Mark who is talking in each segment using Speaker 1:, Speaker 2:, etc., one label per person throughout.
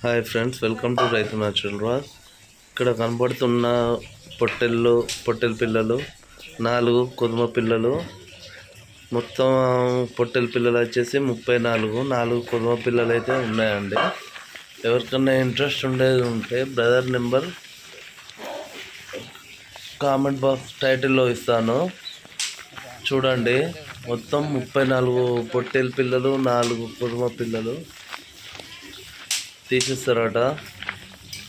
Speaker 1: Hi friends, welcome to రైతు natural Raj. ఇక్కడ కనబడుతున్న పొట్టెల పిల్లలు 4 కుదుమ పిల్లలు. మొత్తం పొట్టెల పిల్లలు వచ్చేసి 34 కుదుమ పిల్లలు అయితే ఉన్నాయండి. ఎవరికన్నా ఇంట్రెస్ట్ ఉండేది ఉంటే బ్రదర్ నెంబర్ కామెంట్ బాక్స్ టైటిల్లో ఇస్తాను, చూడండి. మొత్తం 34 పొట్టెల పిల్లలు, 4 కుదుమ పిల్లలు తీసిస్తారట.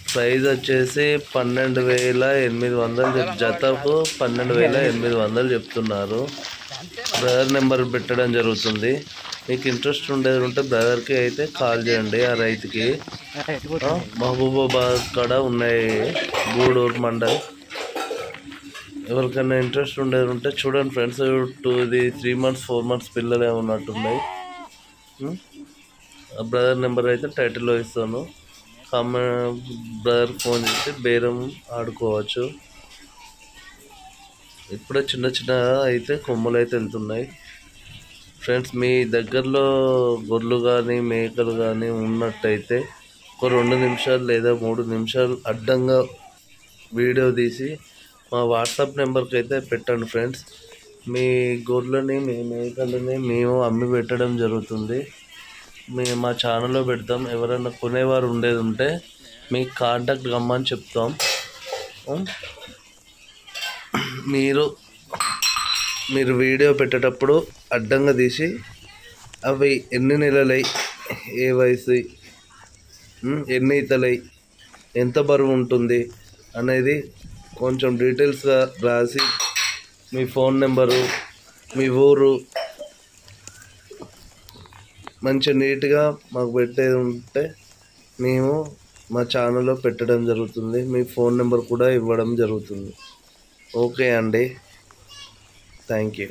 Speaker 1: ప్రైజ్ వచ్చేసి 12,800, జతకు 12,800 చెప్తున్నారు. బ్రదర్ నెంబర్ పెట్టడం జరుగుతుంది. మీకు ఇంట్రెస్ట్ ఉండేది ఉంటే బ్రదర్కి అయితే కాల్ చేయండి. ఆ రైతుకి మహబూబాబాద్ కాడ ఉన్నాయి, గూడూరు మండల్. ఎవరికైనా ఇంట్రెస్ట్ ఉండేది ఉంటే చూడండి ఫ్రెండ్స్. 3 months 4 months పిల్లలే ఉన్నట్టున్నాయి. బ్రదర్ నెంబర్ అయితే టైటిల్లో ఇస్తాను. బ్రదర్ ఫోన్ చేసి బేరం ఆడుకోవచ్చు. ఇప్పుడే చిన్న అయితే కొమ్మలు అయితే వెళ్తున్నాయి ఫ్రెండ్స్. మీ దగ్గరలో గొర్రెలు కానీ మేకలు కానీ ఉన్నట్టయితే ఒక 2 నిమిషాలు లేదా 3 నిమిషాలు అడ్డంగా వీడియో తీసి మా వాట్సాప్ నెంబర్కి అయితే పెట్టండి ఫ్రెండ్స్. మీ గొర్రెలని మీ మేకలని మేము అమ్మి పెట్టడం జరుగుతుంది. మేము మా ఛానల్లో పెడతాం. ఎవరైనా కొనేవారు ఉండేది ఉంటే మీకు కాంటాక్ట్ కమ్మని చెప్తాం. మీరు వీడియో పెట్టేటప్పుడు అడ్డంగా తీసి అవి ఎన్ని నెలలై, ఏ వయసు, ఎన్ని ఈతలై, ఎంత బరువు ఉంటుంది అనేది కొంచెం డీటెయిల్స్గా రాసి మీ ఫోన్ నెంబరు, మీ ఊరు మంచి నీట్గా మాకు పెట్టేది ఉంటే మేము మా ఛానల్లో పెట్టడం జరుగుతుంది. మీ ఫోన్ నెంబర్ కూడా ఇవ్వడం జరుగుతుంది. ఓకే అండి, థ్యాంక్ యూ.